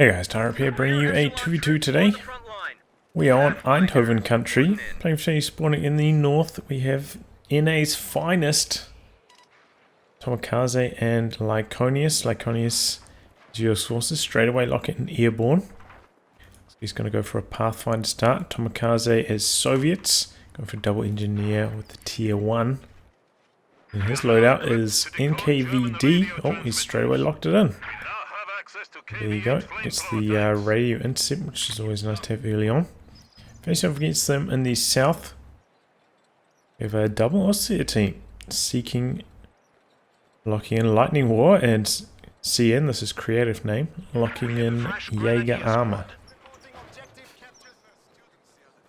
Hey guys, Tyre up here bringing you a 2v2 today. We are on Eindhoven country, playing for spawning in the north. We have NA's finest, Tomakaze and Lyconious. Lyconious is your sources, straight away lock it in airborne. So he's going to go for a Pathfinder start. Tomakaze is Soviets, going for double engineer with the tier 1. And his loadout is NKVD. Oh, he's straight away locked it in. There you go. It's the radio intercept, which is always nice to have early on. Facing off against them in the south, we have a double Ostheer team seeking, locking in Lightning War and CN, this is creative name, locking in Jaeger Armor.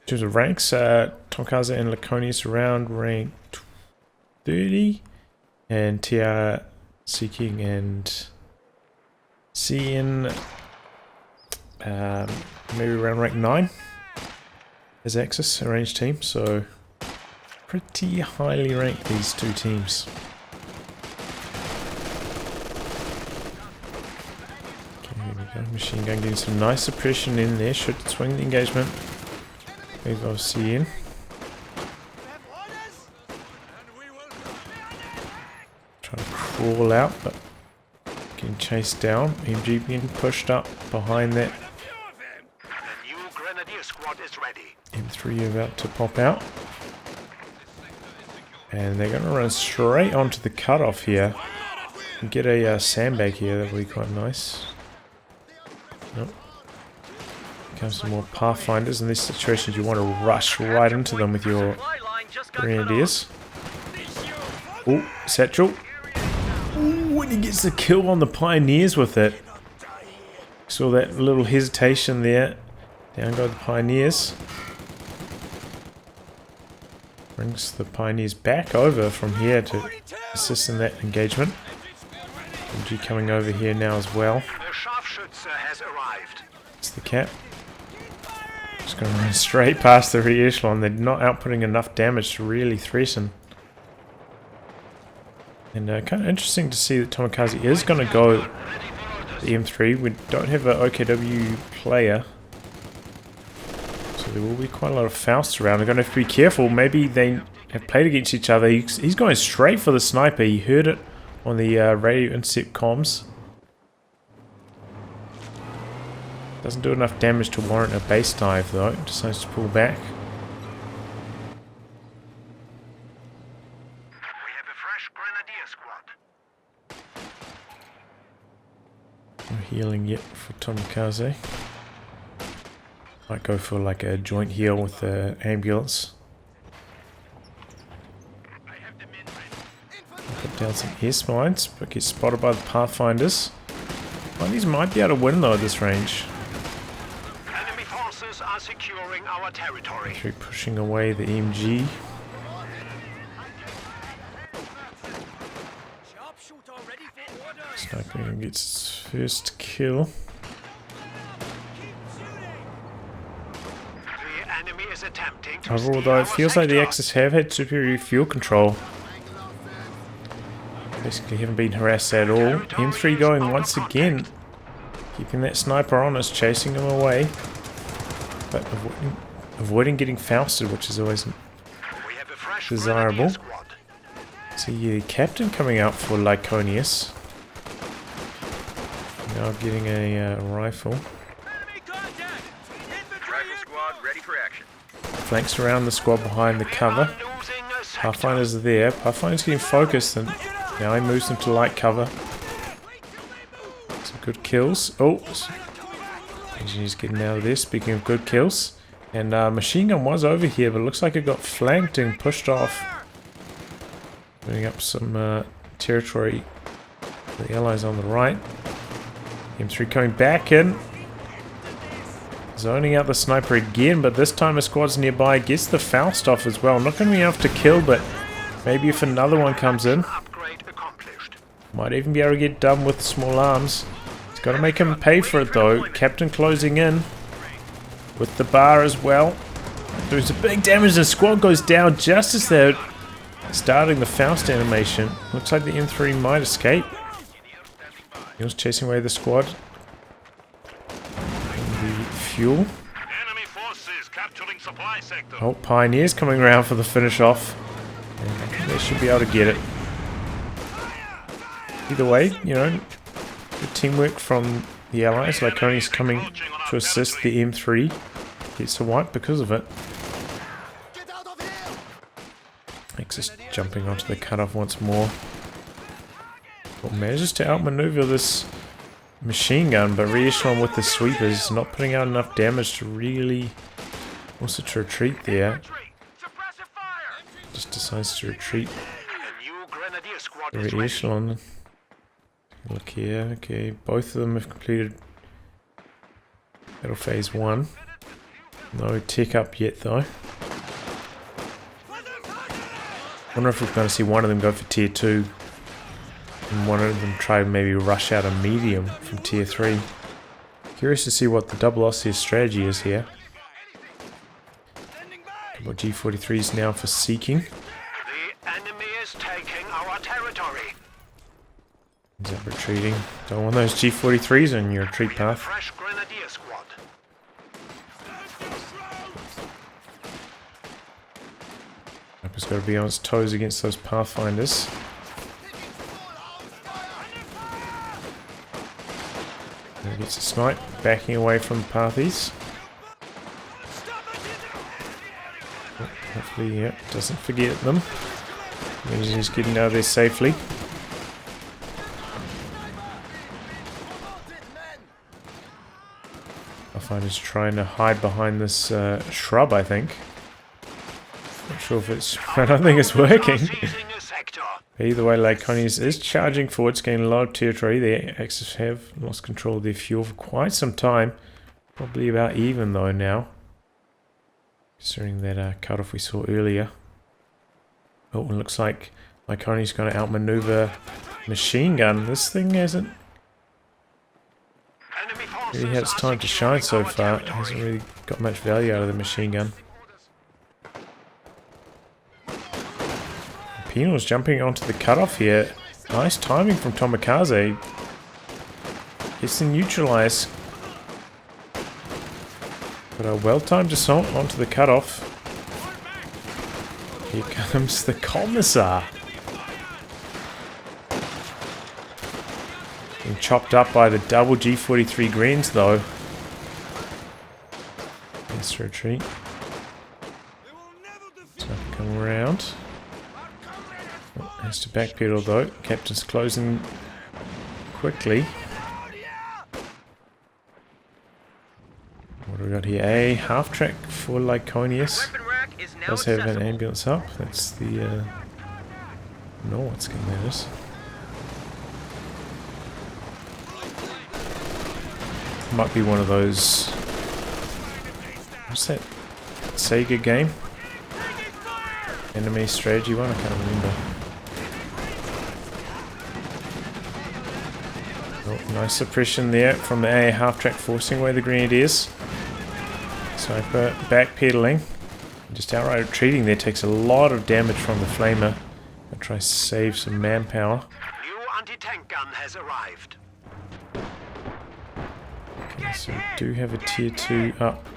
In terms of ranks, Tomakaze and Lyconious around rank 30, and TR seeking and CN maybe around rank 9 as Axis, a ranged team, so pretty highly ranked these two teams. Okay, here we go. Machine gun getting some nice suppression in there, should swing the engagement. There we go, CN. Trying to crawl out, but getting chased down. MG being pushed up behind that. M3 about to pop out. And they're going to run straight onto the cutoff here. And get a sandbag here, that would be quite nice. Nope. Comes some more Pathfinders. In these situations you want to rush right into them with your grenadiers. Oh, satchel. Ooh, and he gets the kill on the Pioneers with it. Saw that little hesitation there. Down go the Pioneers. Brings the Pioneers back over from here to assist in that engagement. MG coming over here now as well. It's the cap. Just going to run straight past the rear echelon. They're not outputting enough damage to really threaten. And kind of interesting to see that Tomakaze is going to go the M3. We don't have an OKW player, so there will be quite a lot of Faust around. We're going to have to be careful. Maybe they have played against each other. He's going straight for the sniper. He heard it on the radio intercept comms. Doesn't do enough damage to warrant a base dive though. Decides to pull back. No healing yet for Tomakaze. Might go for like a joint heal with the ambulance. Put down some air mines, but get spotted by the Pathfinders. These might be able to win though at this range. Enemy forces are securing our territory. Through pushing away the MG. Sniper gets its first kill. The enemy is attempting to Overall though, it feels like the Axis have had superior fuel control. Basically haven't been harassed at all. M3 going once again. Keeping that sniper honest, chasing him away. But avoiding getting Fausted, which is always desirable. See the captain coming out for Lyconious. Now getting a rifle. Flanks around the squad behind the cover. Pathfinder's are there. Pathfinder's getting focused and now he moves them to light cover. Some good kills. Oh! Engineer's getting out of there, speaking of good kills. And machine gun was over here, but it looks like it got flanked and pushed off. Putting up some territory for the allies on the right. M3 coming back in. Zoning out the sniper again, but this time a squad's nearby. Gets the Faust off as well. Not going to be enough to kill, but maybe if another one comes in. Might even be able to get done with small arms. It's got to make him pay for it though. Captain closing in. With the bar as well. Doing some big damage. The squad goes down just as they're starting the Faust animation. Looks like the M3 might escape. He was chasing away the squad. fuel. Enemy forces capturing supply sector. Oh, Pioneer's coming around for the finish off. And they should be able to get it. Either way, you know, good teamwork from the Allies. Lyconious coming to assist the M3. Gets a wipe because of it. Nexus jumping onto the cutoff once more. Well, manages to outmaneuver this machine gun, but re-echelon with the sweepers, not putting out enough damage to really also to retreat there. Just decides to retreat. Re-echelon. Look here, okay, both of them have completed battle phase 1. No tech up yet though. Wonder if we're going to see one of them go for tier 2 and one of them try and maybe rush out a medium from tier 3. Curious to see what the double Ostheer strategy is here. Couple of G43s now for seeking. The enemy is taking our territory. Ends up retreating. Don't want those G43s on your retreat path. Fresh grenadier squad. Sniper's got to be on its toes against those pathfinders. There gets a snipe, backing away from the pathies. Hopefully, yeah, doesn't forget them. He's just getting out of there safely. Pathfinder's trying to hide behind this shrub, I think. Not sure if it's... I don't think it's working. Either way, Lyconious is charging forwards, gaining a lot of territory. The Axis have lost control of their fuel for quite some time. Probably about even though now. Considering that cutoff we saw earlier. Oh, it looks like Lyconious going to outmaneuver machine gun. This thing hasn't really had its time to shine so far. It hasn't really got much value out of the machine gun. Penal's jumping onto the cutoff here. Nice timing from Tomakaze. Gets to neutralize. But a well-timed assault onto the cutoff. Here comes the Commissar. Being chopped up by the double G43 greens though. Let's retreat. So come around. Has to backpedal though. Captain's closing quickly. What do we got here? A half track for Lyconious. Does have an ambulance up. That's the no, what's going that is. Might be one of those. What's that Sega game? Enemy strategy one? I can't remember. Oh, nice suppression there from the A half track, forcing away the Grenadiers. Sniper backpedaling. Just outright retreating there takes a lot of damage from the Flamer. I'll try to save some manpower. New anti-tank gun has arrived. Okay, so we do have a tier 2 up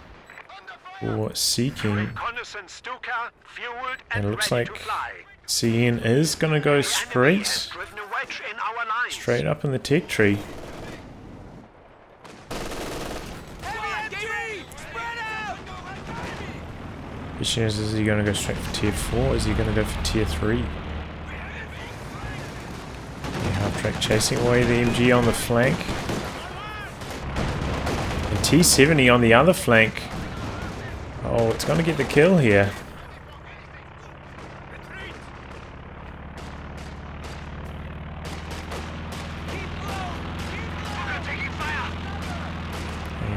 for seeking. And it looks like CN is going to go straight up in the tech tree. Question is he going to go straight for tier 4? Is he going to go for tier 3? Half track chasing away the MG on the flank. The T70 on the other flank. Oh, it's going to get the kill here.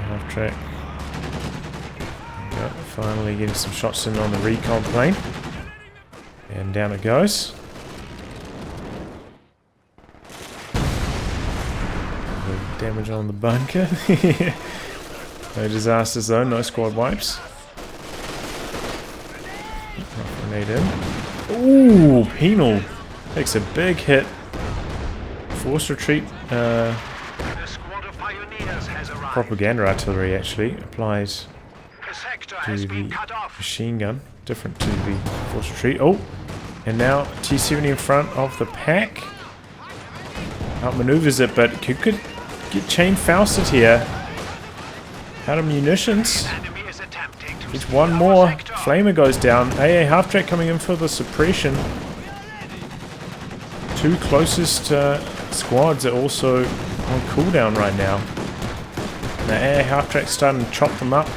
Half track. Yep, finally getting some shots in on the recon plane. And down it goes. Damage on the bunker. No disasters though, no squad wipes. Grenade in. Ooh, Penal takes a big hit. Forced retreat. propaganda artillery actually applied A sector to has been the cut off. machine gun, different to the force retreat. Oh, and now T-70 in front of the pack. Outmaneuvers it, but could get chain Fausted here. Out of munitions. Enemy is attempting to It's one steal more. our sector. Flamer goes down. AA half-track coming in for the suppression. Two closest squads are also on cooldown right now. Now AA half-track's starting to chop them up.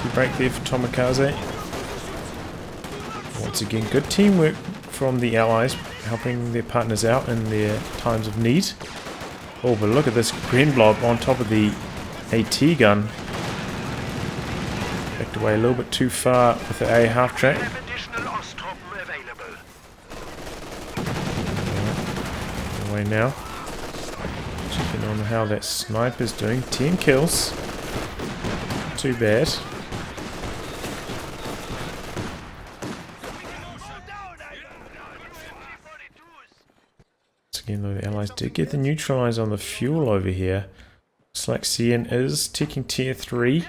Key break there for Tomakaze. Once again, good teamwork from the allies, helping their partners out in their times of need. Oh, but look at this green blob on top of the AT gun. Backed away a little bit too far with the A half track. We have additional Osttruppen available. Away now. Checking on how that sniper's doing. 10 kills. Not too bad. Again, though, the allies did get the neutralizer on the fuel over here. Looks like CN is taking tier 3.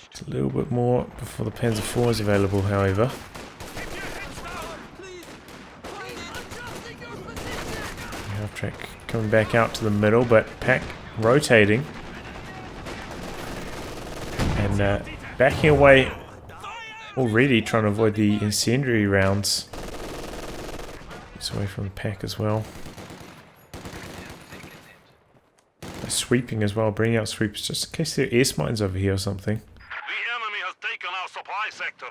It's a little bit more before the Panzer IV is available, however. Half track coming back out to the middle, but pack rotating. And backing away already, trying to avoid the incendiary rounds. It's away from the pack as well. Sweeping as well, bringing out sweepers just in case there are air mines over here or something. The enemy has taken our supply sector.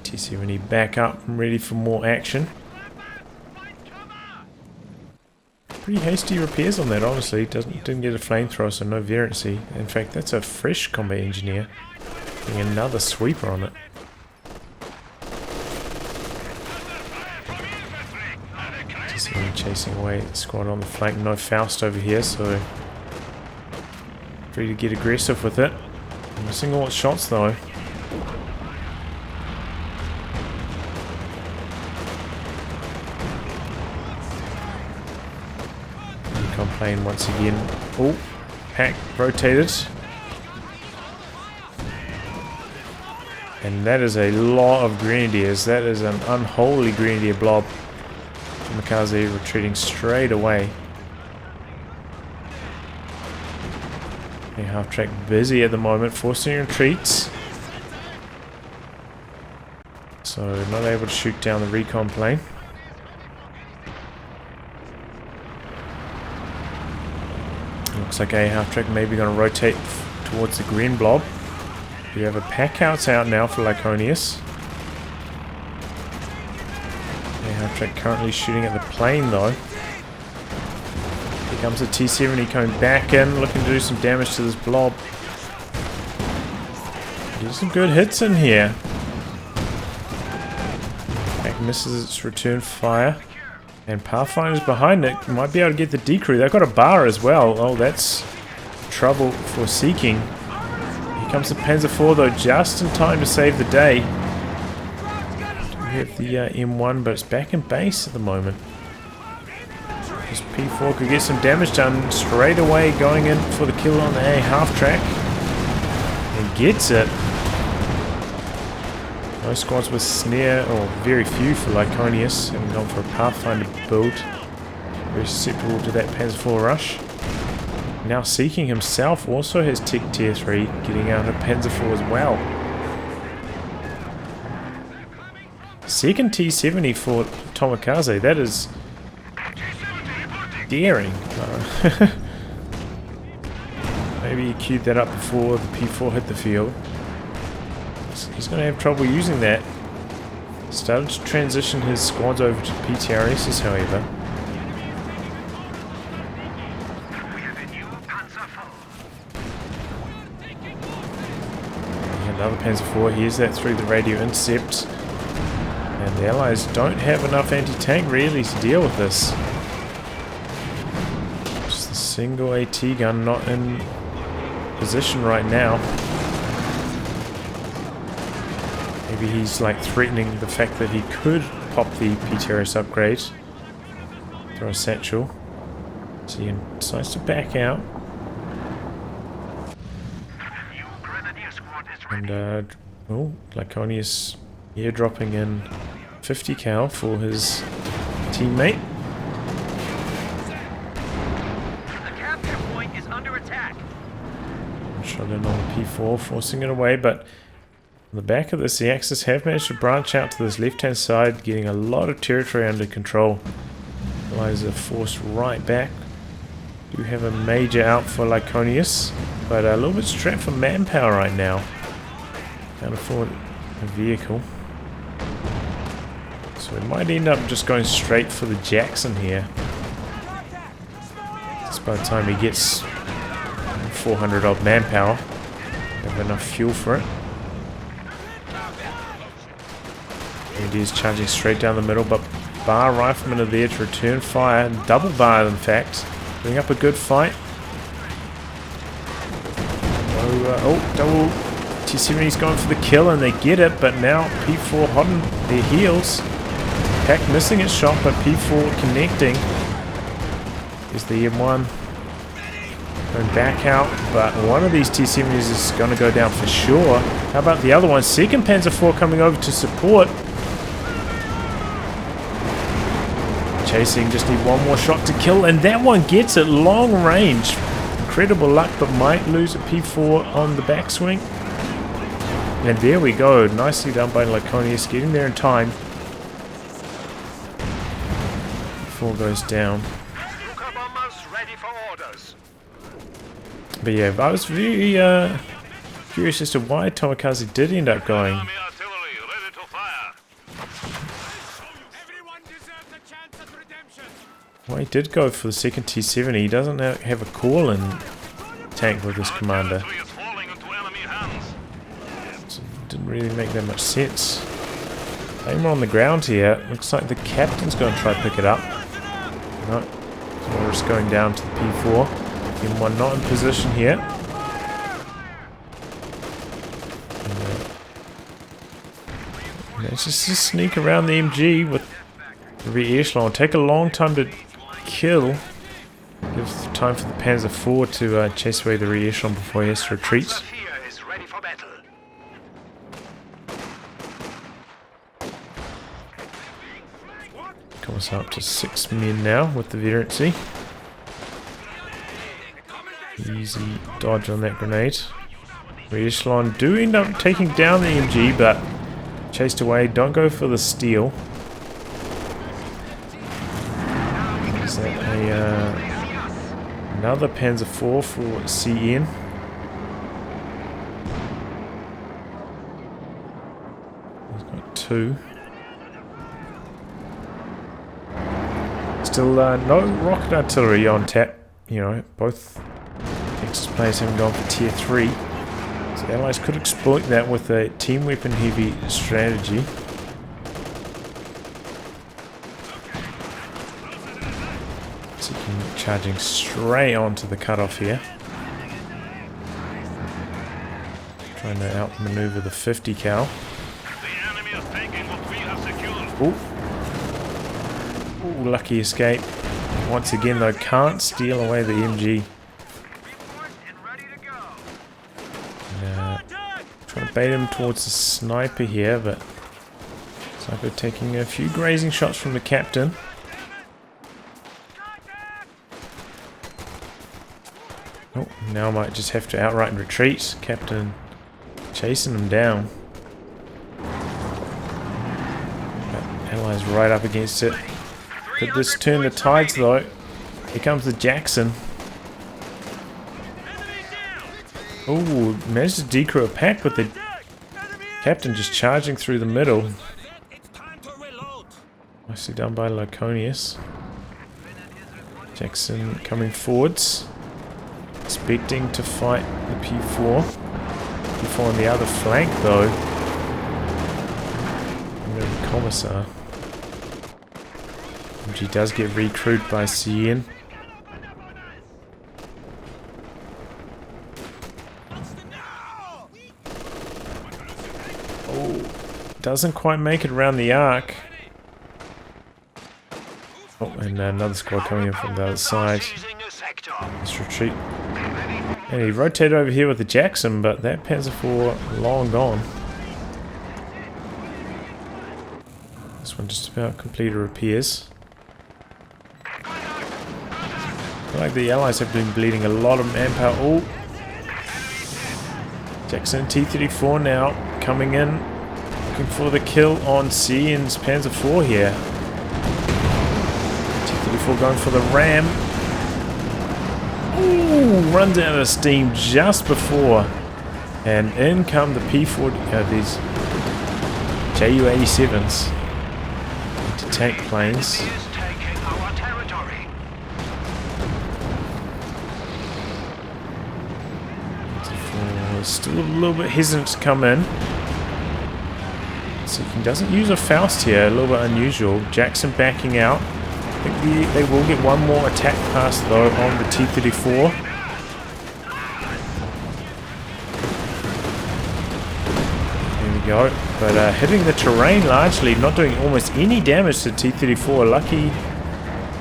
T-70 back up and ready for more action. Pretty hasty repairs on that, honestly. Didn't get a flamethrower, so no variancy. In fact, that's a fresh combat engineer. Getting another sweeper on it. Chasing away the squad on the flank. No Faust over here, so free to get aggressive with it. Missing all its shots though. Recon plane once again. Oh, pack rotated. And that is a lot of grenadiers. That is an unholy grenadier blob. Tomakaze retreating straight away. Half track busy at the moment, forcing retreats. So not able to shoot down the recon plane. Looks like a half track maybe going to rotate towards the green blob. We have a pack outs out now for Lyconious. Half track currently shooting at the plane though. Here comes the T-70 coming back in, looking to do some damage to this blob. There's some good hits in here. Pack misses its return fire. And Pathfinder's behind it. Might be able to get the decrew. They've got a bar as well. Oh, that's trouble for Seeking. Here comes the Panzer IV though, just in time to save the day. We have the M1, but it's back in base at the moment. This P4 could get some damage done straight away, going in for the kill on the A half track. And gets it. No squads with snare, or very few for Lyconious, having gone for a Pathfinder build. Very susceptible to that Panzer IV rush. Now Seeking himself also has tick tier 3, getting out a Panzer IV as well. Second T-70 for Tomakaze, that is daring. Maybe he queued that up before the P4 hit the field. He's going to have trouble using that. Started to transition his squads over to PTRSs, however. Another Panzer IV, here's that through the radio intercept. And the allies don't have enough anti-tank really to deal with this. Just a single AT gun not in position right now. Maybe he's like threatening the fact that he could pop the PTRS upgrade. Throw a satchel. So he decides to back out. And, Lyconious airdropping in 50 cal for his teammate. The capture point is under attack. Shot in on the P4, forcing it away, but on the back of this, the Axis have managed to branch out to this left-hand side, getting a lot of territory under control. Allies are forced right back. Do have a major out for Lyconious, but a little bit strapped for manpower right now. Can't afford a vehicle. So we might end up just going straight for the Jackson here. Just by the time he gets 400 odd manpower, have enough fuel for it. And he is charging straight down the middle, but Bar Riflemen are there to return fire, double bar in fact, bring up a good fight. Double T-70's going for the kill and they get it, but now P4 hot on their heels. Pack missing its shot, but P4 connecting. Here's the M1 going back out, but one of these T-70s is going to go down for sure. How about the other one? Second Panzer IV coming over to support. Chasing, just need one more shot to kill, and that one gets it long range. Incredible luck, but might lose a P4 on the backswing. And there we go, nicely done by Lyconious, getting there in time. P4 goes down. Ready for orders. But yeah, I was very curious as to why Tomakaze did end up going. Well, he did go for the second T-70. He doesn't have a call-in tank with his commander. So it didn't really make that much sense. Aim on the ground here. Looks like the captain's going to try to pick it up. No, so we're just going down to the P4. M1 not in position here. It's just to sneak around the MG with the rear echelon. Take a long time to kill. Gives time for the Panzer IV to chase away the rear echelon before he has to retreat. Ostheer is ready for battle. Comes up to 6 men now with the veterancy. Easy dodge on that grenade. Rear echelon do end up taking down the MG, but chased away. Don't go for the steal. Is that another Panzer IV for CN? He's got 2. Still no rocket artillery on tap. You know, both Axis players haven't gone for tier 3. So the Allies could exploit that with a team weapon heavy strategy. Charging straight onto the cutoff here. Trying to outmaneuver the 50 cal. Ooh, lucky escape. Once again though, can't steal away the MG. Trying to bait him towards the sniper here, but sniper taking a few grazing shots from the captain. Oh, now I might just have to outright retreat. Captain chasing him down. Allies right up against it. Could this turn the tides though? Here comes the Jackson. Oh, managed to decrew a pack with the captain just charging through the middle. Nicely done by Lyconious. Jackson coming forwards. Expecting to fight the P4. P4 on the other flank though. And then the Commissar. MG does get recruited by CN. Oh, doesn't quite make it around the arc. Oh, and another squad coming in from the other side. Seizing a sector. Let's retreat. And he rotated over here with the Jackson, but that Panzer IV long gone. This one just about completed repairs. I feel like the Allies have been bleeding a lot of manpower. Oh! Jackson T-34 now coming in, looking for the kill on C and Panzer IV here. T-34 going for the ram. Ooh, runs out of steam just before. And in come the P-40, these Ju-87s. Anti-tank planes. Is taking our territory. Still a little bit hesitant to come in. So he doesn't use a Faust here, a little bit unusual. Jackson backing out. I think they will get one more attack pass though on the T-34. There we go. But hitting the terrain largely, not doing almost any damage to T-34. Lucky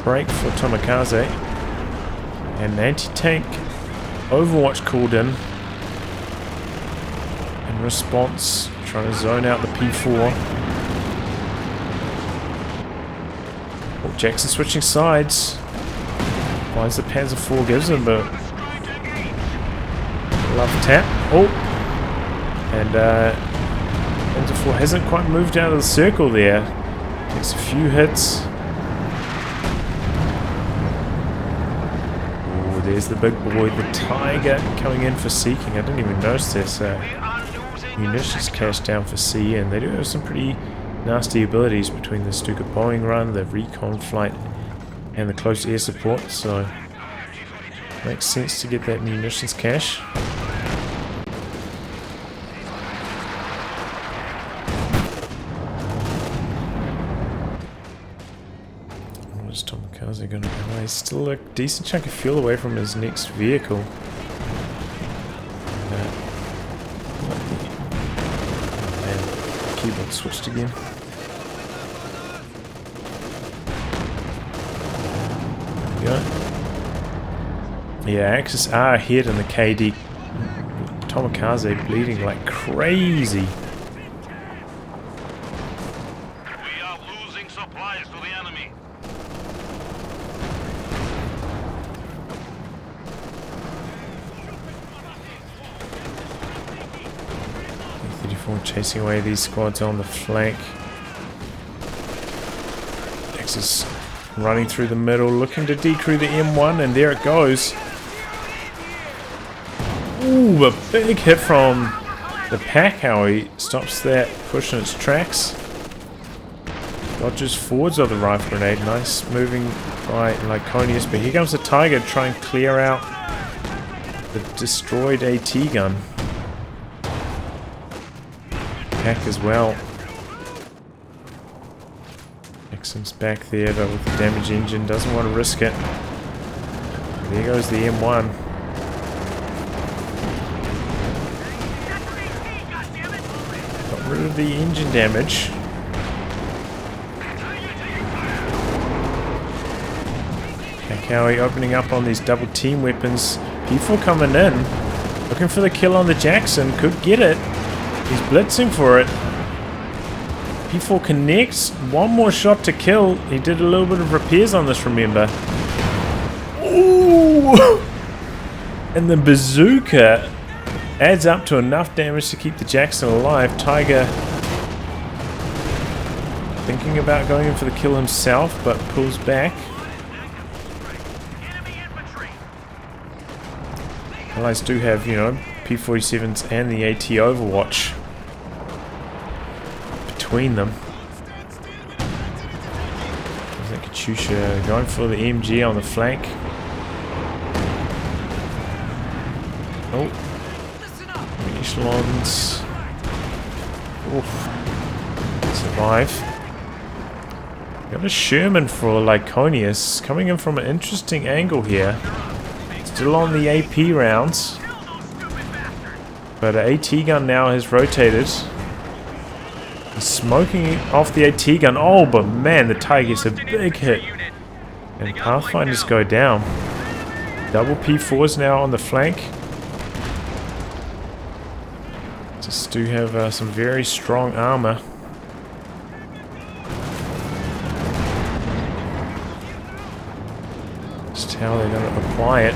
break for Tomakaze. And anti-tank Overwatch called in. In response, trying to zone out the P4. Oh, Jackson switching sides. Finds the Panzer IV, gives him a love tap. Oh! And Panzer IV hasn't quite moved out of the circle there. Takes a few hits. Oh, there's the big boy, the Tiger, coming in for seeking. I didn't even notice this. Munitions cache down for C, and they do have some pretty nasty abilities between the Stuka Boeing run, the recon flight, and the close air support, so makes sense to get that munitions cache. Where's Tomakaze going to go? He's still a decent chunk of fuel away from his next vehicle. Keyboard switched again. There we go. Yeah, Axis are ahead in the KD. Tomakaze bleeding like crazy. We are losing supplies to the enemy. Chasing away these squads on the flank. Axis running through the middle, looking to decrew the M1, and there it goes. Ooh, a big hit from the pack, how he stops that push in its tracks. Dodges forwards of the rifle grenade. Nice moving by Lyconious, but here comes the Tiger to try and clear out the destroyed AT gun. Pack as well. Jackson's back there, but with the damaged engine, doesn't want to risk it. There goes the M1. Got rid of the engine damage. Pack opening up on these double team weapons. P4 coming in, looking for the kill on the Jackson, could get it. He's blitzing for it. P4 connects. One more shot to kill. He did a little bit of repairs on this, remember. Ooh! And the bazooka adds up to enough damage to keep the Jackson alive. Tiger thinking about going in for the kill himself, but pulls back. Allies do have, you know, P-47s and the AT Overwatch between them. There's that Katyusha going for the MG on the flank. Oh. Echelons. Oof. Survive. Got a Sherman for Lyconious coming in from an interesting angle here. Still on the AP rounds. But an AT gun now has rotated. He's smoking off the AT gun. Oh, but man, the Tiger gets a big hit And Pathfinders go down. Double P4s now on the flank. Just do have some very strong armor. Just how they're going to apply it.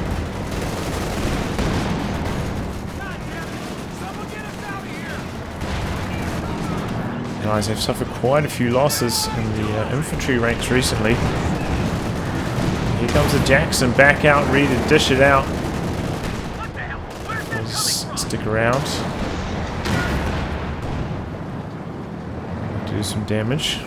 Guys, they've suffered quite a few losses in the infantry ranks recently. Here comes the Jackson back out, ready to dish it out. Just stick around. Do some damage.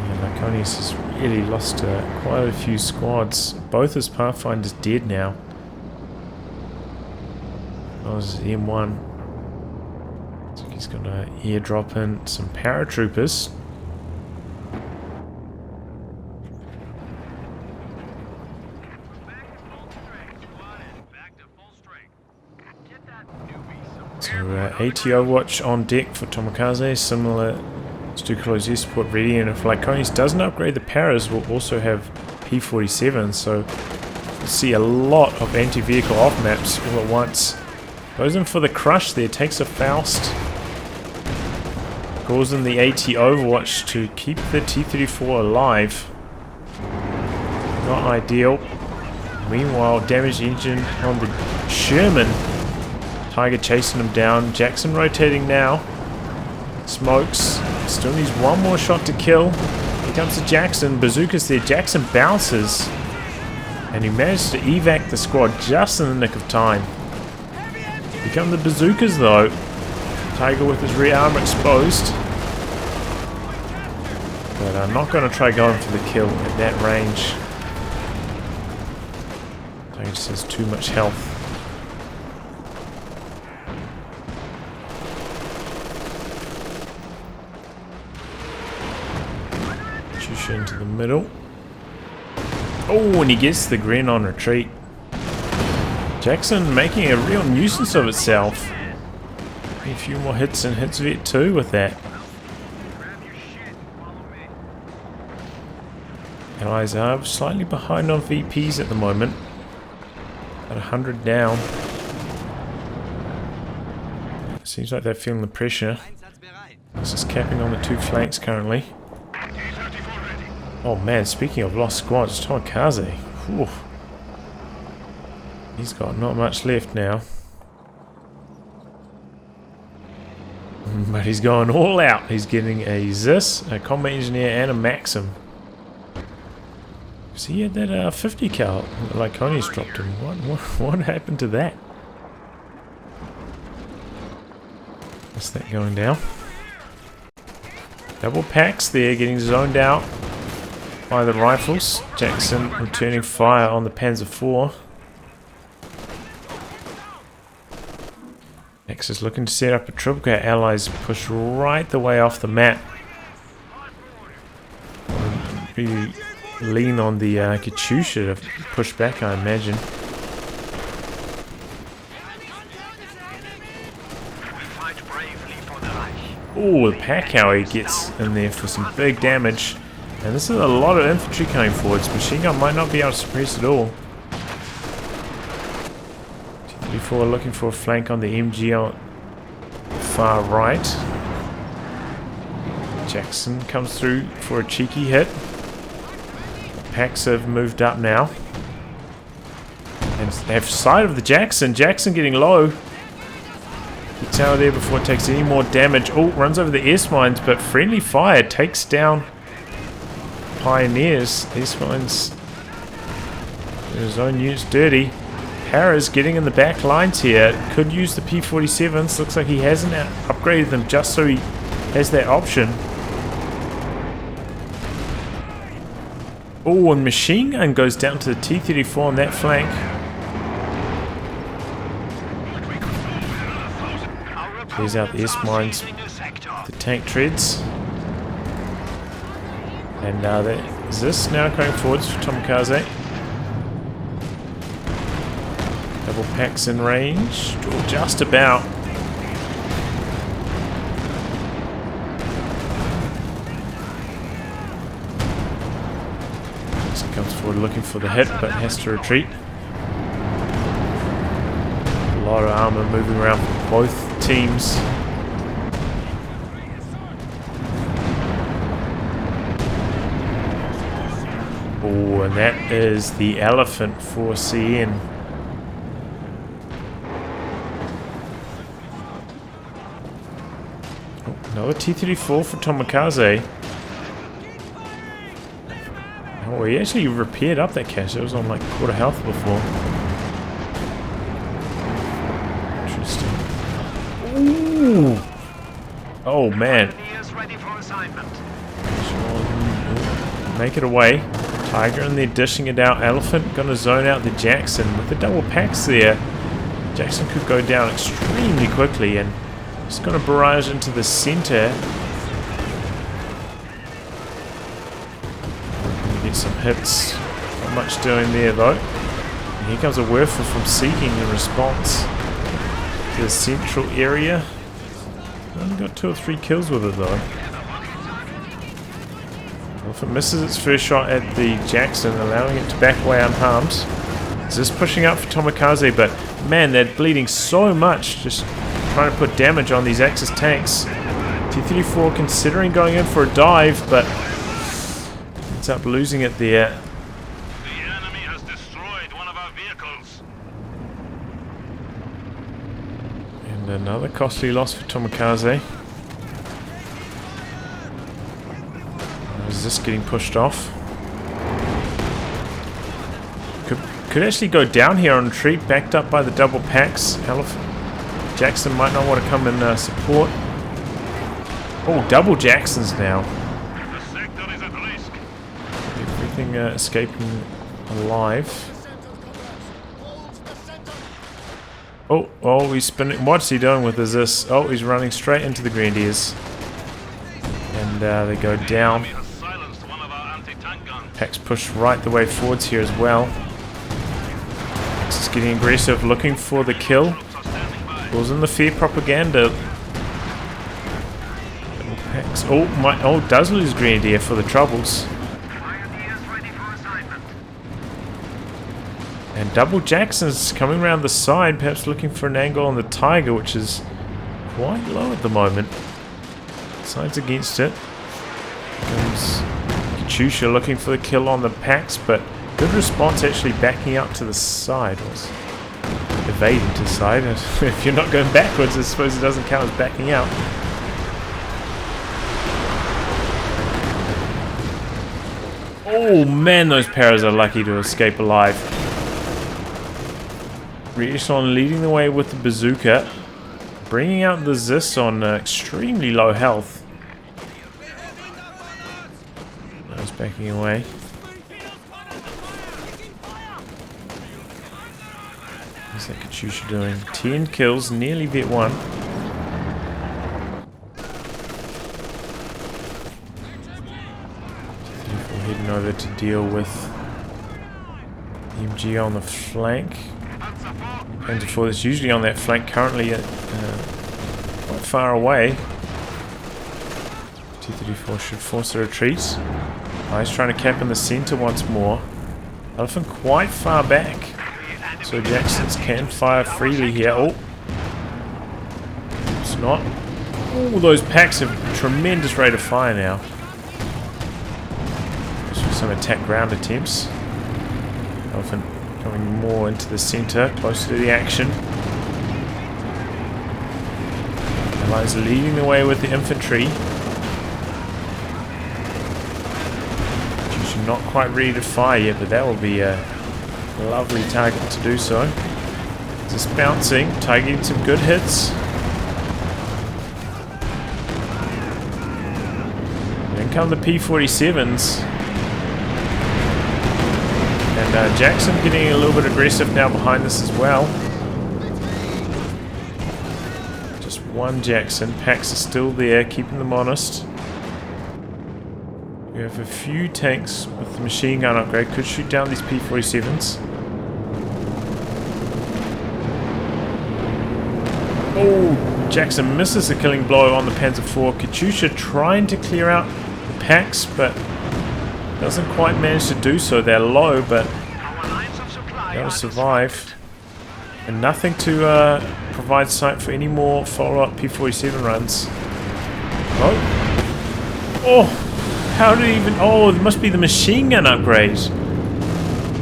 Yeah, Lyconious has really lost quite a few squads. Both his Pathfinders dead now. That was M1. He's going to airdrop in some paratroopers. So AT Overwatch on deck for Tomakaze, similar to COH2 support ready, and if Lyconious doesn't upgrade the paras, we'll also have P47, so we'll see a lot of anti-vehicle off maps all at once. Goes in for the crush there, takes a Faust. Goes in the AT Overwatch to keep the T-34 alive. Not ideal. Meanwhile, damaged engine on the Sherman. Tiger chasing him down. Jackson rotating now. Smokes. Still needs one more shot to kill. Here comes the Jackson. Bazookas there. Jackson bounces. And he managed to evac the squad just in the nick of time. Here come the bazookas though. Tiger with his rear armor exposed. But I'm not going to try going for the kill at that range. Tiger just has too much health. Push into the middle. Oh, and he gets the grin on retreat. Jackson making a real nuisance of itself. A few more hits and hits vet too with that. Allies are slightly behind on VPs at the moment. At 100 down. Seems like they're feeling the pressure. This is capping on the two flanks currently. Oh man, speaking of lost squads, Tomakaze. Whew. He's got not much left now. But he's going all out. He's getting a Zis, a combat engineer, and a Maxim. So he had that 50 cal. Lyconious dropped him. What happened to that? What's that going down? Double packs there, getting zoned out by the rifles. Jackson returning fire on the Panzer IV. Next is looking to set up a triple. Allies push right the way off the map. Really lean on the Katyusha to push back, I imagine. Oh, the pack how he gets in there for some big damage. And this is a lot of infantry coming forwards. Machine gun might not be able to suppress it all. T-34 looking for a flank on the MG on the far right. Jackson comes through for a cheeky hit. Packs have moved up now. And they have sight of the Jackson. Jackson getting low. Gets out of there before it takes any more damage. Oh, runs over the S-mines, but friendly fire takes down Pioneers. S-mines. His own units dirty. Harris getting in the back lines here. Could use the P-47s. Looks like he hasn't upgraded them just so he has that option. Oh, and machine gun goes down to the T-34 on that flank. Clears out the S-mines, the tank treads. And there's this now going forwards for Tomakaze. Double packs in range, just about. Jackson comes forward looking for the hit, but has to retreat. A lot of armor moving around from both teams. Oh, and that is the elephant for CN. Oh, another T-34 for Tomakaze. Oh, he actually repaired up that cache. It was on like quarter health before. Interesting. Ooh! Oh man. Engineers ready for assignment. Make it away. Tiger in there dishing it out. Elephant gonna zone out the Jackson with the double packs there. Jackson could go down extremely quickly and just gonna barrage into the center. Get some hits. Not much doing there though. And here comes a Werfer from Seeking in response to the central area. Only got 2 or 3 kills with it though. If it misses its first shot at the Jackson, allowing it to back away unharmed. It's just pushing up for Tomakaze, but man, they're bleeding so much, just trying to put damage on these Axis tanks. T-34 considering going in for a dive, but ends up losing it there. The enemy has destroyed one of our vehicles. And another costly loss for Tomakaze. Is this getting pushed off? Could actually go down here on retreat, backed up by the double packs. Jackson might not want to come and support. Oh, double Jacksons now. The sector is at risk. Everything escaping alive. Oh, he's spinning. What's he doing with this? Oh, he's running straight into the Grenadiers. And they go down. Packs push right the way forwards here as well. Just getting aggressive, looking for the kill. Pulls in the fear propaganda. Packs. Oh, does lose Grenadier for the troubles. And double Jackson's coming around the side, perhaps looking for an angle on the Tiger, which is quite low at the moment. Side's against it. Comes COH2 looking for the kill on the packs, but good response actually backing up to the side. Was evading to the side. If you're not going backwards, I suppose it doesn't count as backing out. Oh man, those paras are lucky to escape alive. Reishon leading the way with the bazooka, bringing out the Zis on extremely low health. He's backing away. What's that COH2 doing? 10 kills, nearly vet 1. Heading over to deal with MG on the flank. And before that's usually on that flank, currently quite far away. T-34 should force a retreat. He's trying to cap in the center once more. Elephant quite far back, so Jacksons can fire freely here. Oh, it's not. Oh, those packs have a tremendous rate of fire now. Just for some attack ground attempts. Elephant coming more into the center, closer to the action. Allies leading the way with the infantry. Not quite ready to fire yet, but that will be a lovely target to do so. Just bouncing, taking some good hits. Then come the P-47s. And Jackson getting a little bit aggressive now behind this as well. Just one Jackson. Packs are still there, keeping them honest. We have a few tanks with the machine gun upgrade. Could shoot down these P-47s. Oh, Jackson misses the killing blow on the Panzer IV. COH2 trying to clear out the packs, but Doesn't quite manage to do so. They're low, but Our lines of supply they'll are survive. And nothing to provide sight for any more follow-up P-47 runs. Oh! Oh! How did it even... Oh, it must be the machine gun upgrade.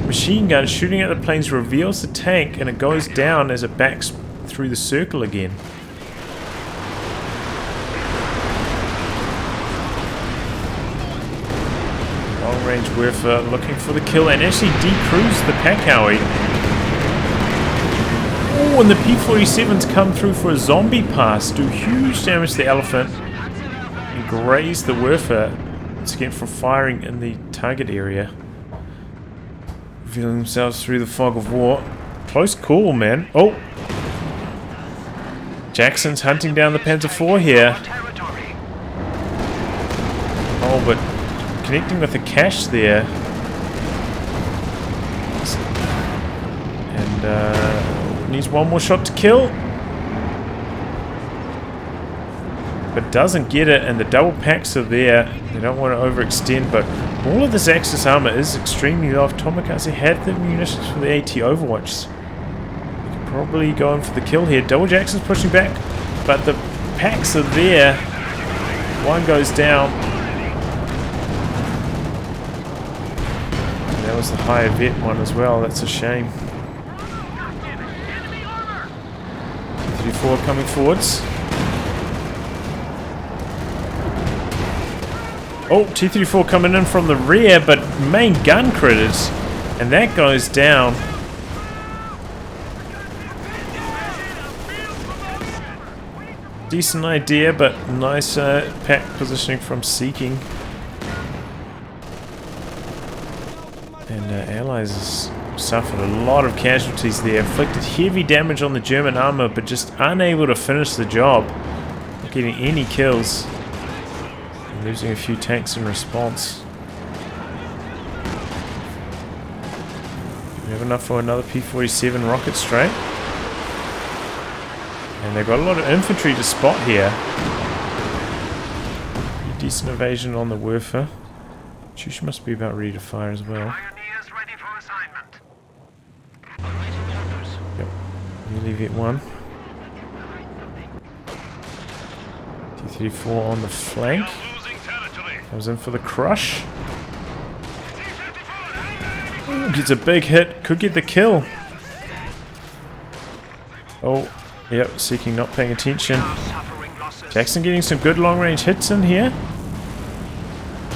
Machine gun shooting at the planes reveals the tank and it goes down as it backs through the circle again. Long range Werfer looking for the kill and actually decruised the Pack-Howie. Oh, and the P-47s come through for a zombie pass, do huge damage to the Elephant and graze the Werfer once again for firing in the target area. Revealing themselves through the fog of war. Close call, man. Oh! Jackson's hunting down the Panzer IV here. Oh, but connecting with the cache there. And needs one more shot to kill. But doesn't get it, and the double packs are there. They don't want to overextend, but all of this Axis armor is extremely low. If Tomakaze had the munitions for the AT Overwatch, they could probably go in for the kill here. Double Jackson's pushing back, but the packs are there. One goes down. And that was the higher vet one as well. That's a shame. 34 coming forwards. Oh, T-34 coming in from the rear, but main gun critters. And that goes down. Decent idea, but nice pack positioning from Seeking. And Allies has suffered a lot of casualties there. Inflicted heavy damage on the German armor, but just unable to finish the job. Not getting any kills. Losing a few tanks in response. We have enough for another P-47 rocket straight. And they've got a lot of infantry to spot here. Decent evasion on the Werfer. Chush must be about ready to fire as well. Pioneers ready for assignment. Yep. Nearly hit one. T-34 on the flank. Comes in for the crush. Ooh, gets a big hit. Could get the kill. Oh, yep. Seeking not paying attention. Jackson getting some good long range hits in here.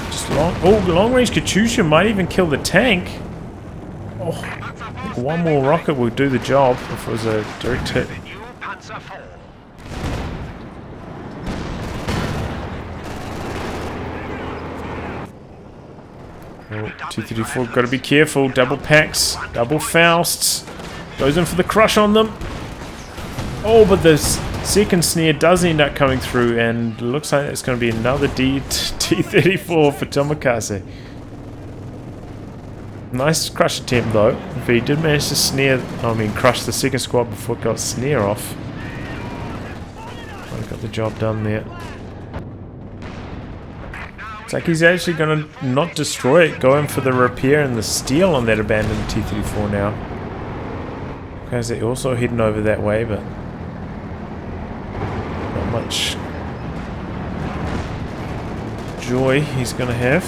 Just long. Oh, long range Katyusha might even kill the tank. Oh, I think one more rocket will do the job if it was a direct hit. Oh, T-34, gotta be careful. Double packs, double Fausts. Goes in for the crush on them. Oh, but the second snare does end up coming through, and looks like it's going to be another T-34 for Tomakaze. Nice crush attempt though. But he did manage to crush the second squad before it got snare off. Got the job done there. It's like he's actually going to not destroy it, go in for the repair and the steal on that abandoned T-34 now. Because they're also heading over that way, but not much joy he's going to have.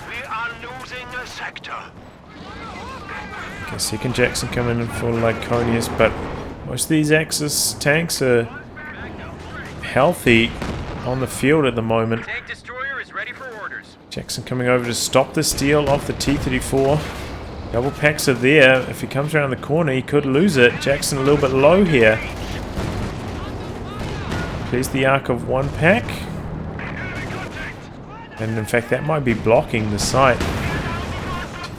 We are losing a sector. Okay, second Jackson coming in for Lyconious, but most of these Axis tanks are healthy on the field at the moment. Tank destroyer is ready for orders. Jackson coming over to stop the steal off the T-34. Double packs are there. If he comes around the corner, he could lose it. Jackson a little bit low here. Clears the arc of one pack. And in fact, that might be blocking the sight.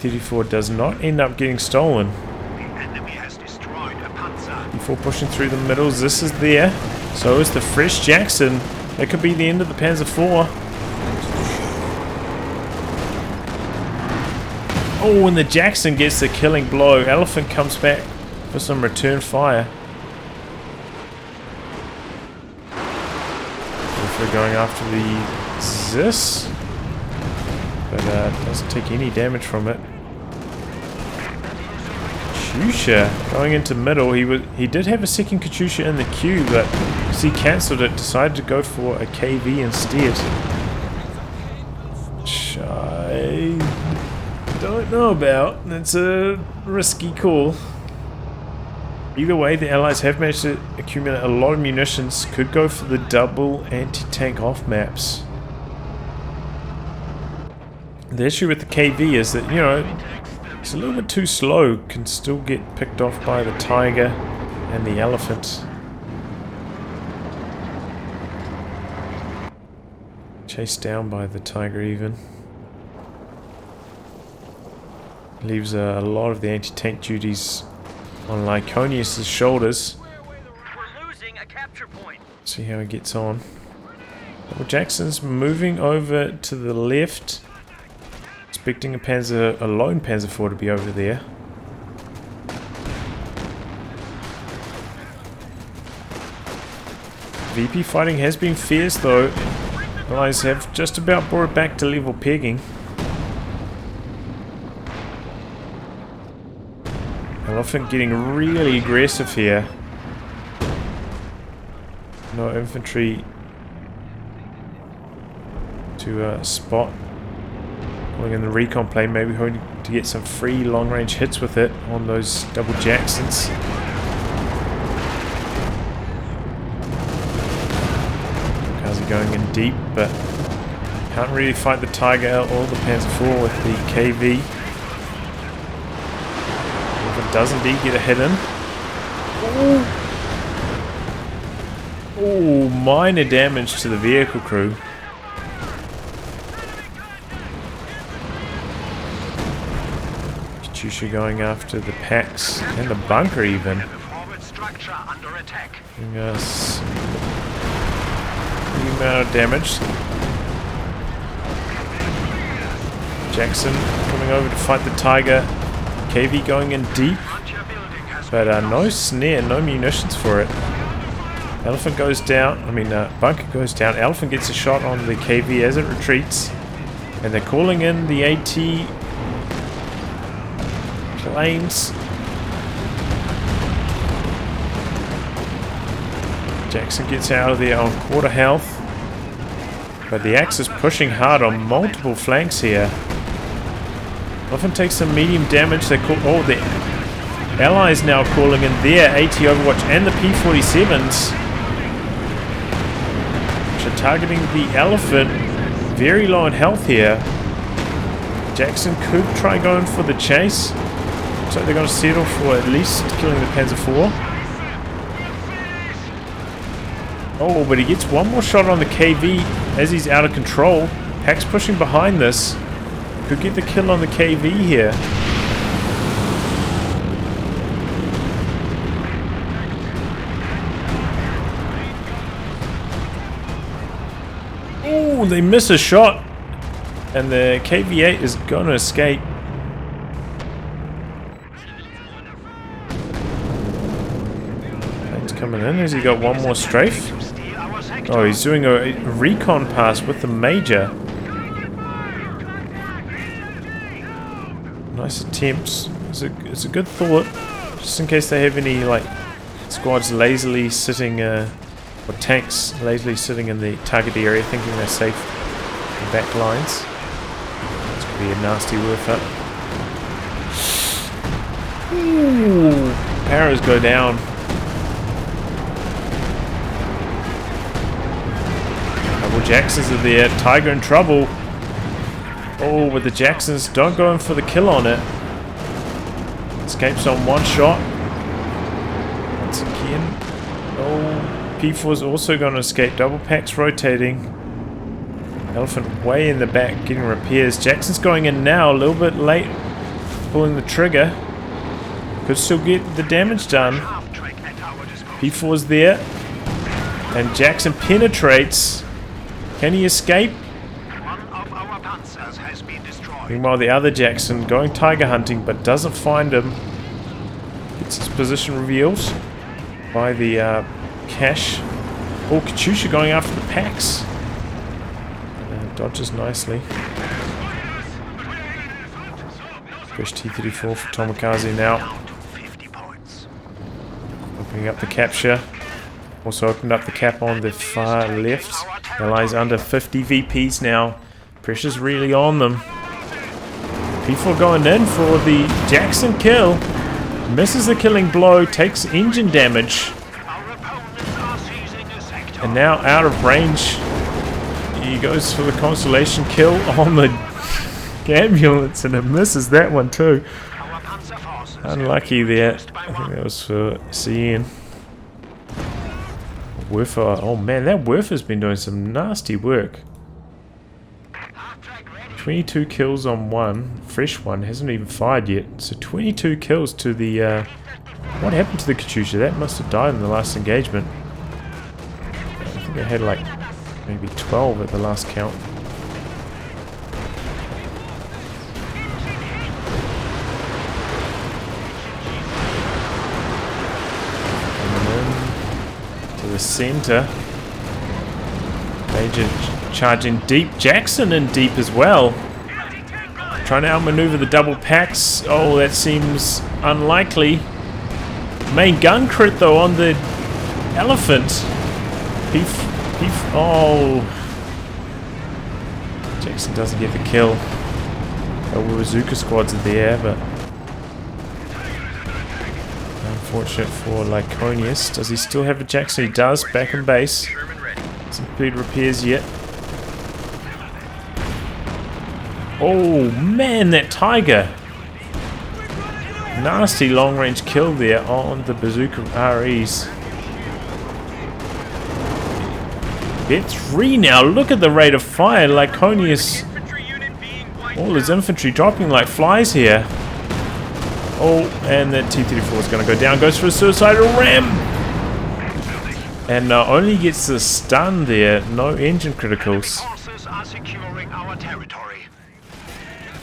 T-34 does not end up getting stolen. The enemy has destroyed a Panzer. Before pushing through the middles, this is there. So is the fresh Jackson. That could be the end of the Panzer IV. Oh, and the Jackson gets the killing blow. Elephant comes back for some return fire. If we're going after the Zis. but doesn't take any damage from it. Katyusha going into middle. He did have a second Katyusha in the queue, but because he cancelled it, decided to go for a KV instead. Which I don't know about. That's a risky call. Either way, the Allies have managed to accumulate a lot of munitions. Could go for the double anti-tank off maps. The issue with the KV is that, you know, it's a little bit too slow. Can still get picked off by the Tiger and the Elephant. Chased down by the Tiger even. Leaves a lot of the anti-tank duties on Lyconious' shoulders. We're losing a capture point. See how he gets on. Double Jackson's moving over to the left. Expecting a lone Panzer IV to be over there. VP fighting has been fierce though. Allies have just about brought it back to level pegging. Elephant getting really aggressive here. No infantry to spot. Going in the recon plane, maybe hoping to get some free long-range hits with it on those double Jacksons. Tomakaze going in deep, but can't really fight the Tiger or the Panzer IV with the KV. If it does indeed get a hit in. Oh, minor damage to the vehicle crew. Katyusha going after the packs and the bunker even. Giving us the amount of damage. Jackson coming over to fight the Tiger. KV going in deep. But no snare, no munitions for it. Elephant goes down. Bunker goes down. Elephant gets a shot on the KV as it retreats. And they're calling in the AT planes. Jackson gets out of there on quarter health. But the Axe is pushing hard on multiple flanks here. Elephant takes some medium damage. They call the Allies now calling in their AT Overwatch and the P-47s. Which are targeting the Elephant. Very low in health here. Jackson could try going for the chase. Looks like they're going to settle for at least killing the Panzer IV. Oh, but he gets one more shot on the KV as he's out of control. Hack's pushing behind this. Could get the kill on the KV here. Oh, they miss a shot. And the KV-8 is going to escape. Plane's coming in. Has he got one more strafe? Oh, he's doing a recon pass with the Major. Nice attempts. It's a good thought. Just in case they have any, like, squads lazily sitting, or tanks lazily sitting in the target area thinking they're safe in back lines. It's going to be a nasty worth up. Ooh, arrows go down. Double Jacksons are there. Tiger in trouble. Oh, but the Jacksons don't go in for the kill on it. Escapes on one shot. Once again. Oh, P4 is also going to escape. Double packs rotating. Elephant way in the back getting repairs. Jackson's going in now. A little bit late pulling the trigger. Could still get the damage done. P4's there. And Jackson penetrates. Can he escape? Meanwhile, the other Jackson going tiger hunting, but doesn't find him. Gets his position revealed by the cache. Oh, Katyusha going after the packs. Dodges nicely. Fresh T-34 for Tomakaze now. Down to 50 points. Opening up the capture. Also opened up the cap on the far left. Allies under 50 VPs now. Pressure's really on them. P4 going in for the Jackson kill. Misses the killing blow, takes engine damage. Our opponents are seizing the sector. And now out of range. He goes for the Constellation kill on the ambulance and it misses that one too. Our Panzer forces Unlucky there. I think that was for CN. Werfer. Oh man, that Werfer's been doing some nasty work. 22 kills on one. Fresh one. Hasn't even fired yet. So 22 kills to the... what happened to the Katyusha? That must have died in the last engagement. I think I had like maybe 12 at the last count. To the center. Major charging deep. Jackson in deep as well. Trying to outmaneuver the double packs. Oh, that seems unlikely. Main gun crit though on the elephant. Oh. Jackson doesn't get the kill. Oh, bazooka squads are there, but unfortunate for Lyconious. Does he still have a Jackson? He does. Back in base. Hasn't completed repairs yet. Oh man, that Tiger! Nasty long range kill there on the bazooka REs. Get 3 now. Look at the rate of fire. Lyconious. All his infantry dropping like flies here. Oh, and that T-34 is going to go down. Goes for a suicidal ram. And only gets the stun there. No engine criticals. forces are securing our territory.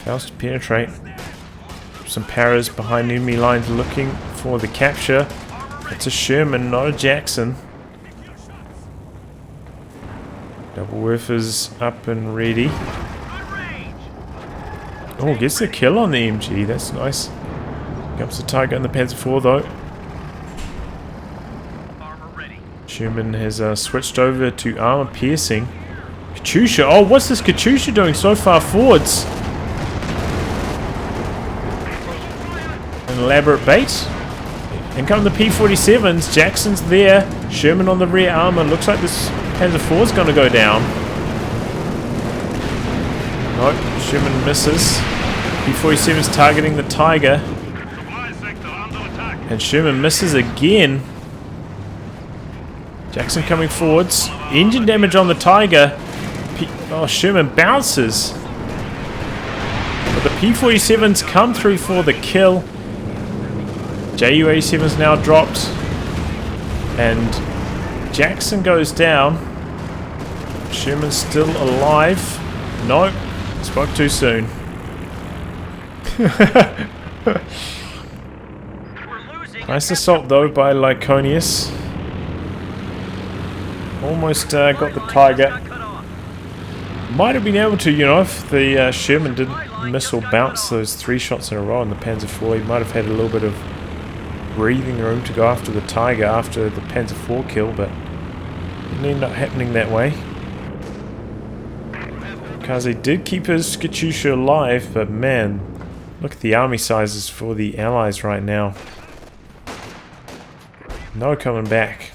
Fails to penetrate. Some paras behind enemy lines looking for the capture. It's a Sherman, not a Jackson. Double Werfers up and ready. Oh, gets the kill on the MG. That's nice. Comes the Tiger and the Panzer IV though. Sherman has switched over to armor piercing. Katyusha. Oh, what's this Katyusha doing so far forwards? An elaborate bait. In come the P-47s. Jackson's there. Sherman on the rear armor. Looks like this Panzer IV is going to go down. Nope. Sherman misses. P-47's targeting the Tiger. And Sherman misses again. Jackson coming forwards. Engine damage on the Tiger. Sherman bounces. But the P-47s come through for the kill. Ju-87's now dropped. And Jackson goes down. Sherman's still alive. Nope. Spoke too soon. Nice assault though by Lyconious. Almost got the Tiger. Might have been able to, you know, if the Sherman didn't miss or bounce those 3 shots in a row on the Panzer IV, he might have had a little bit of breathing room to go after the Tiger after the Panzer IV kill, but it didn't end up happening that way. Tomakaze did keep his Katyusha alive, but man, look at the army sizes for the Allies right now. No coming back.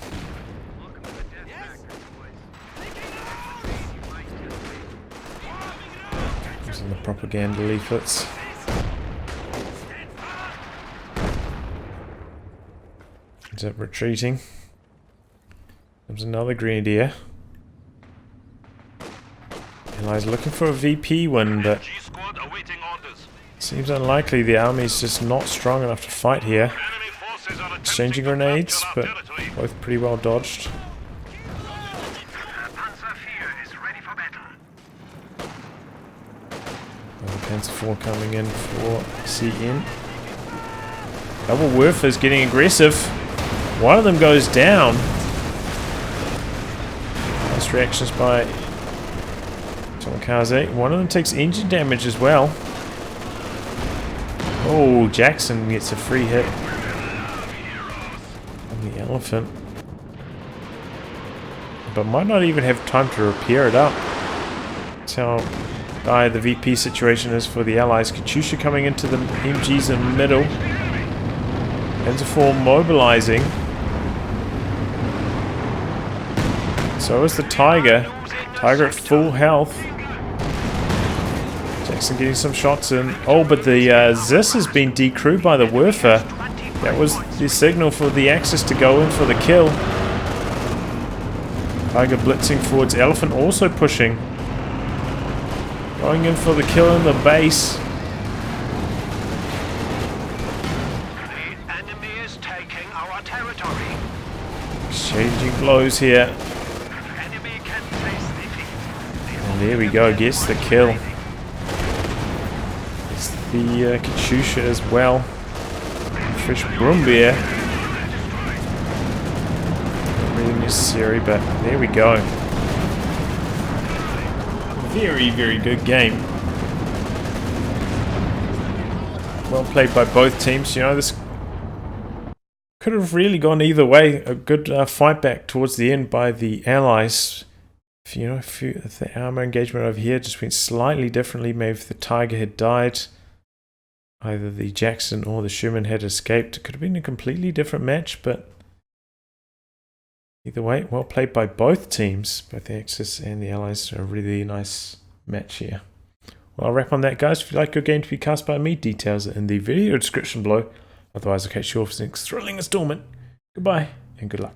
Using the propaganda leaflets. Ends up retreating. Comes another Grenadier. Allies looking for a VP win, but seems unlikely. The army's just not strong enough to fight here. Exchanging grenades, but both pretty well dodged. Panzer IV coming in for CN. Double Werfer is getting aggressive. One of them goes down. Nice reactions by Tomakaze. One of them takes engine damage as well. Oh, Jackson gets a free hit on the elephant. But might not even have time to repair it up. That's how dire the VP situation is for the Allies. Katyusha coming into the MGs in the middle. Interform mobilizing. So is the Tiger. Tiger at full health. Jackson getting some shots in. Oh, but the Zis has been decrewed by the Werfer. That was the signal for the Axis to go in for the kill. Tiger blitzing forwards. Elephant also pushing. Going in for the kill in the base. The enemy is taking our territory. Exchanging blows here. Enemy can taste defeat. And there we go. Gets the kill. It's the Katyusha as well. Fresh Brumbeer. Not really necessary, but there we go. Very, very good game. Well played by both teams. You know, this could have really gone either way. A good fight back towards the end by the Allies. If the armor engagement over here just went slightly differently, maybe if the Tiger had died, either the Jackson or the Sherman had escaped, it could have been a completely different match, but either way, well played by both teams, both the Axis and the Allies. A really nice match here. Well, I'll wrap on that, guys. If you'd like your game to be cast by me, details are in the video description below. Otherwise, I'll catch you all for the next thrilling installment. Goodbye, and good luck.